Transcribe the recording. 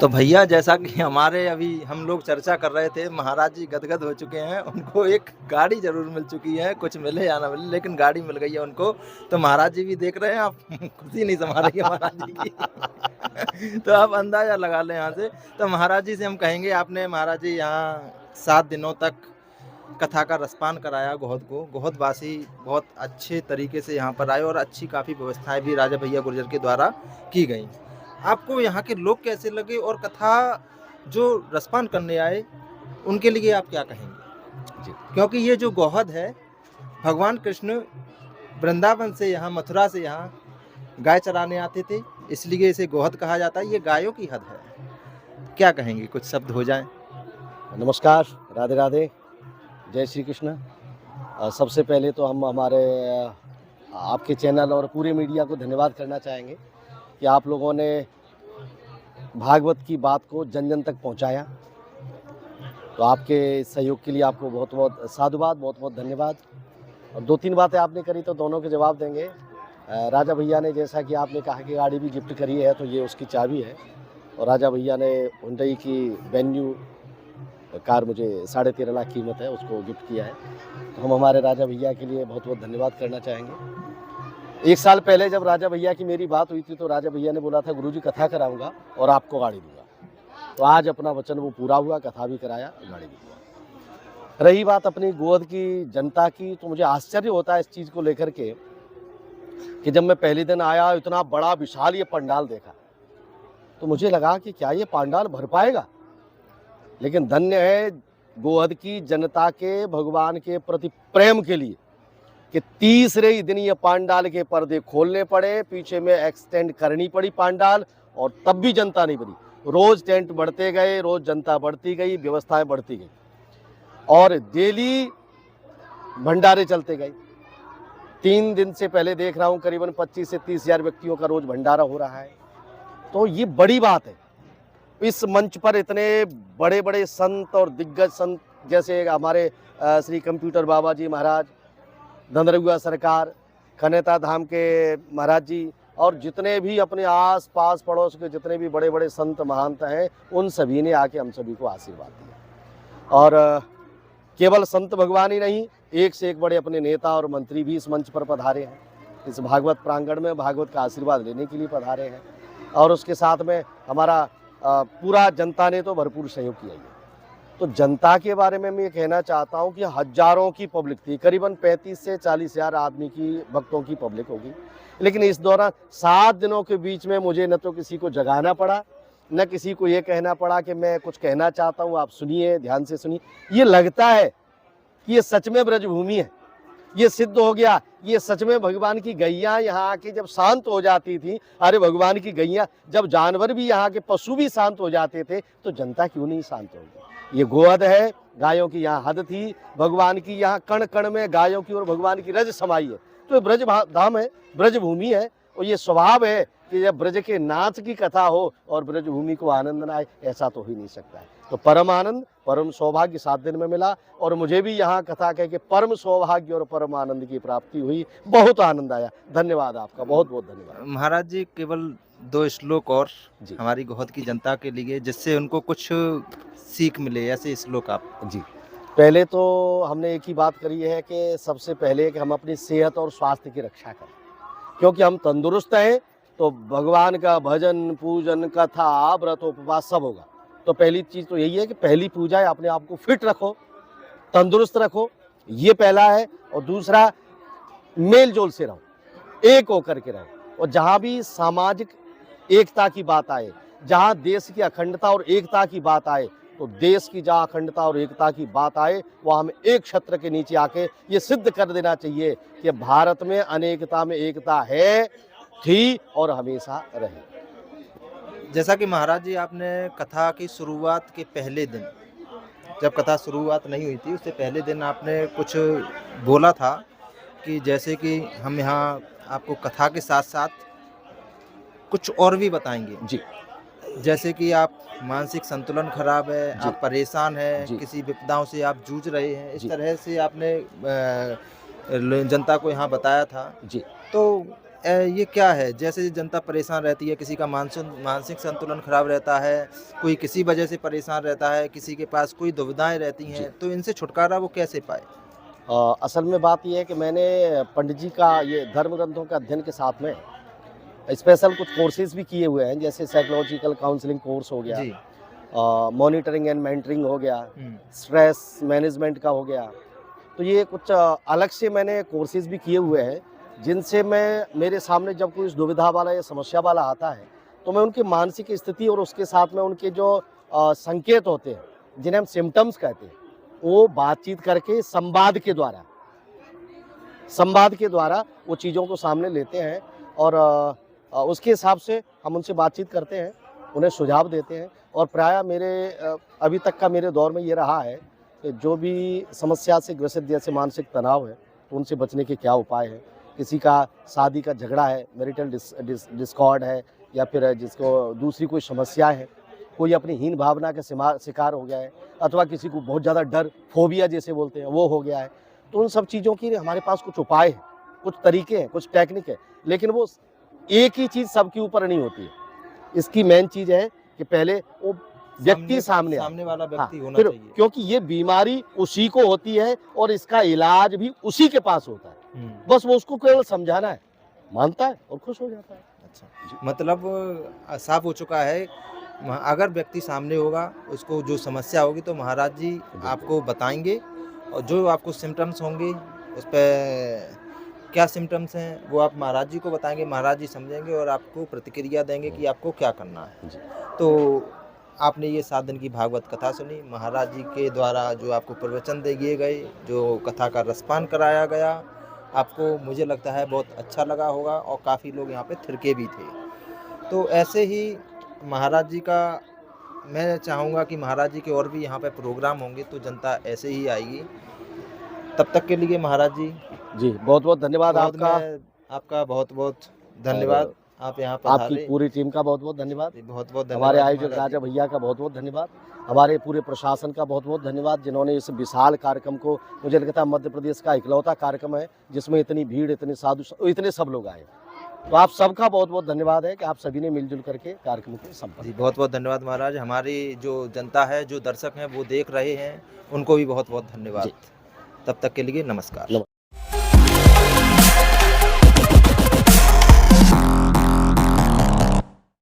तो भैया जैसा कि हमारे अभी हम लोग चर्चा कर रहे थे, महाराज जी गदगद हो चुके हैं, उनको एक गाड़ी ज़रूर मिल चुकी है, कुछ मिले या ना मिले लेकिन गाड़ी मिल गई है उनको। तो महाराज जी भी देख रहे हैं आप खुशी नहीं समा रही है महाराज जी की। तो आप अंदाज़ा लगा लें यहाँ से। तो महाराज जी से हम कहेंगे आपने महाराज जी यहाँ 7 दिनों तक कथा का रसपान कराया गोहद को। गोहदवासी बहुत अच्छे तरीके से यहाँ पर आए और अच्छी काफ़ी व्यवस्थाएँ भी राजा भैया गुर्जर के द्वारा की गईं। आपको यहाँ के लोग कैसे लगे और कथा जो रसपान करने आए, उनके लिए आप क्या कहेंगे? जी। क्योंकि ये जो गोहद है, भगवान कृष्ण वृंदावन से यहाँ मथुरा से यहाँ गाय चराने आते थे, इसलिए इसे गोहद कहा जाता है, ये गायों की हद है। क्या कहेंगे? कुछ शब्द हो जाएँ? नमस्कार, राधे राधे, जय श्री कृष्ण। सबसे पहले तो हम हमारे आपके चैनल और पूरे मीडिया को धन्यवाद करना चाहेंगे कि आप लोगों ने भागवत की बात को जन जन तक पहुंचाया। तो आपके सहयोग के लिए आपको बहुत बहुत साधुवाद, बहुत बहुत धन्यवाद। और 2-3 बातें आपने करी तो दोनों के जवाब देंगे। राजा भैया ने, जैसा कि आपने कहा कि गाड़ी भी गिफ्ट करी है, तो ये उसकी चाबी है। और राजा भैया ने हुंडई की वेन्यू कार मुझे 13.5 लाख कीमत है, उसको गिफ्ट किया है। तो हम हमारे राजा भैया के लिए बहुत बहुत धन्यवाद करना चाहेंगे। 1 साल पहले जब राजा भैया की मेरी बात हुई थी तो राजा भैया ने बोला था, गुरुजी कथा कराऊंगा और आपको गाड़ी दूंगा। तो आज अपना वचन वो पूरा हुआ, कथा भी कराया, गाड़ी भी दिया। रही बात अपनी गोहद की जनता की, तो मुझे आश्चर्य होता है इस चीज़ को लेकर के कि जब मैं पहले दिन आया, इतना बड़ा विशाल ये पंडाल देखा, तो मुझे लगा कि क्या ये पंडाल भर पाएगा। लेकिन धन्य है गोहद की जनता के भगवान के प्रति प्रेम के लिए कि तीसरे ही दिन ये पंडाल के पर्दे खोलने पड़े, पीछे में एक्सटेंड करनी पड़ी पंडाल, और तब भी जनता नहीं बढ़ी। रोज टेंट बढ़ते गए, रोज जनता बढ़ती गई, व्यवस्थाएं बढ़ती गई और डेली भंडारे चलते गए। 3 दिन से पहले देख रहा हूं करीबन 25 से 30 हजार व्यक्तियों का रोज भंडारा हो रहा है। तो ये बड़ी बात है। इस मंच पर इतने बड़े बड़े संत और दिग्गज संत जैसे हमारे श्री कंप्यूटर बाबा जी महाराज, धनरगुआ सरकार, खनेता धाम के महाराज जी, और जितने भी अपने आस पास पड़ोस के जितने भी बड़े बड़े संत महंत हैं, उन सभी ने आके हम सभी को आशीर्वाद दिया। और केवल संत भगवान ही नहीं, एक से एक बड़े अपने नेता और मंत्री भी इस मंच पर पधारे हैं। इस भागवत प्रांगण में भागवत का आशीर्वाद लेने के लिए पधारे हैं। और उसके साथ में हमारा पूरा जनता ने तो भरपूर सहयोग किया है। तो जनता के बारे में मैं ये कहना चाहता हूँ कि हजारों की पब्लिक थी, करीबन 35 से 40 हजार आदमी की भक्तों की पब्लिक होगी। लेकिन इस दौरान 7 दिनों के बीच में मुझे न तो किसी को जगाना पड़ा, न किसी को ये कहना पड़ा कि मैं कुछ कहना चाहता हूँ, आप सुनिए, ध्यान से सुनिए। ये लगता है कि ये सच में ब्रजभूमि है। ये सिद्ध हो गया, ये सच में भगवान की गैया यहाँ आके जब शांत हो जाती थी, अरे भगवान की गैया, जब जानवर भी यहाँ के पशु भी शांत हो जाते थे, तो जनता क्यों नहीं शांत होगी। ये गोहद है, गायों की यहाँ हद थी, भगवान की यहाँ कण कण में गायों की और भगवान की रज समाई है। तो ब्रज धाम है, ब्रज भूमि है, और ये स्वभाव है कि जब ब्रज के नाच की कथा हो और ब्रज भूमि को आनंद न आए, ऐसा तो ही नहीं सकता है। तो परम आनंद, परम सौभाग्य 7 दिन में मिला, और मुझे भी यहाँ कथा कह के परम सौभाग्य और परम आनंद की प्राप्ति हुई। बहुत आनंद आया। धन्यवाद आपका, बहुत बहुत धन्यवाद। महाराज जी केवल 2 श्लोक और जी हमारी गोहद की जनता के लिए, जिससे उनको कुछ सीख मिले, ऐसे श्लोक आप। जी, पहले तो हमने एक ही बात करी है कि सबसे पहले कि हम अपनी सेहत और स्वास्थ्य की रक्षा करें, क्योंकि हम तंदुरुस्त हैं तो भगवान का भजन, पूजन, कथा, व्रत, उपवास सब होगा। तो पहली चीज़ तो यही है कि पहली पूजा है, अपने आप को फिट रखो, तंदुरुस्त रखो, ये पहला है। और दूसरा, मेल जोल से रहो, एक होकर के रहो। और जहाँ भी सामाजिक एकता की बात आए, जहाँ देश की अखंडता और एकता की बात आए, तो देश की जहाँ अखंडता और एकता की बात आए, वहाँ हमें एक छत्र के नीचे आके ये सिद्ध कर देना चाहिए कि भारत में अनेकता में एकता है, थी और हमेशा रहे। जैसा कि महाराज जी आपने कथा की शुरुआत के पहले दिन, जब कथा शुरुआत नहीं हुई थी, उससे पहले दिन आपने कुछ बोला था कि जैसे कि हम यहाँ आपको कथा के साथ साथ कुछ और भी बताएंगे। जी जैसे कि आप मानसिक संतुलन खराब है, जी आप परेशान हैं, जी किसी विपदाओं से आप जूझ रहे हैं, इस जी तरह से आपने जनता को यहाँ बताया था। जी तो ये क्या है? जैसे जनता परेशान रहती है, किसी का मानसिक संतुलन खराब रहता है, कोई किसी वजह से परेशान रहता है, किसी के पास कोई दुविधाएँ रहती जी। हैं, तो इनसे छुटकारा वो कैसे पाए? असल में बात ये है कि मैंने पंडित जी का ये धर्म ग्रंथों के अध्ययन के साथ में स्पेशल कुछ कोर्सेज़ भी किए हुए हैं, जैसे साइकोलॉजिकल काउंसलिंग कोर्स हो गया, जी। मॉनिटरिंग एंड मेंटरिंग हो गया, हुँ। स्ट्रेस मैनेजमेंट का हो गया। तो ये कुछ अलग से मैंने कोर्सेज़ भी किए हुए हैं, जिनसे मैं मेरे सामने जब कोई इस दुविधा वाला या समस्या वाला आता है, तो मैं उनकी मानसिक स्थिति और उसके साथ में उनके जो संकेत होते हैं, जिन्हें हम सिम्पटम्स कहते हैं, वो बातचीत करके संवाद के द्वारा वो चीज़ों को सामने लेते हैं और उसके हिसाब से हम उनसे बातचीत करते हैं, उन्हें सुझाव देते हैं और प्रायः मेरे अभी तक का मेरे दौर में ये रहा है कि जो भी समस्या से ग्रसित जैसे मानसिक तनाव है, तो उनसे बचने के क्या उपाय हैं। किसी का शादी का झगड़ा है, मैरिटल डिस्कॉर्ड है या फिर जिसको दूसरी कोई समस्या है, कोई अपनी हीन भावना का शिकार हो गया है अथवा किसी को बहुत ज़्यादा डर, फोबिया जिसे बोलते हैं, वो हो गया है। तो उन सब चीज़ों के लिए हमारे पास कुछ उपाय हैं, कुछ तरीके हैं, कुछ टेक्निक है, लेकिन वो एक ही चीज़ सबके ऊपर नहीं होती है। इसकी मेन चीज़ है कि पहले वो व्यक्ति सामने आए। सामने वाला हाँ, व्यक्ति होना फिर चाहिए। क्योंकि ये बीमारी उसी को होती है और इसका इलाज भी उसी के पास होता है। हुँ। बस वो उसको केवल समझाना है, मानता है और खुश हो जाता है। अच्छा, मतलब साफ हो चुका है, अगर व्यक्ति सामने होगा, उसको जो समस्या होगी तो महाराज जी आपको बताएँगे और जो आपको सिम्पटम्स होंगे, उस पे क्या सिम्पटम्स हैं, वो आप महाराज जी को बताएँगे, महाराज जी समझेंगे और आपको प्रतिक्रिया देंगे कि आपको क्या करना है। जी। तो आपने ये 7 दिन की भागवत कथा सुनी, महाराज जी के द्वारा जो आपको प्रवचन दिए गए, जो कथा का रसपान कराया गया, आपको मुझे लगता है बहुत अच्छा लगा होगा और काफ़ी लोग यहाँ पे थिरके भी थे। तो ऐसे ही महाराज जी का मैं चाहूँगा कि महाराज जी के और भी यहाँ पे प्रोग्राम होंगे तो जनता ऐसे ही आएगी। तब तक के लिए महाराज जी जी, बहुत-बहुत धन्यवाद बहुत आपका मैं आपका बहुत-बहुत धन्यवाद। और आप यहाँ आपकी पधारे। पूरी टीम का बहुत-बहुत धन्यवाद। बहुत-बहुत हमारे धन्यवाद आयोजक महाराज राजा जी। भैया का बहुत-बहुत धन्यवाद। हमारे पूरे प्रशासन का बहुत-बहुत धन्यवाद, जिन्होंने इस विशाल कार्यक्रम को, मुझे लगता है मध्य प्रदेश का इकलौता कार्यक्रम है, जिसमें इतनी भीड़, इतने साधु, इतने सब लोग आए। तो आप सबका बहुत-बहुत धन्यवाद है कि आप सभी ने मिल-जुल करके कार्यक्रम को संपन्न जी, किया। बहुत-बहुत धन्यवाद महाराज। हमारी जो जनता है, जो दर्शक हैं, वो देख रहे हैं, उनको भी बहुत-बहुत धन्यवाद। जी। तब तक के लिए नमस्कार।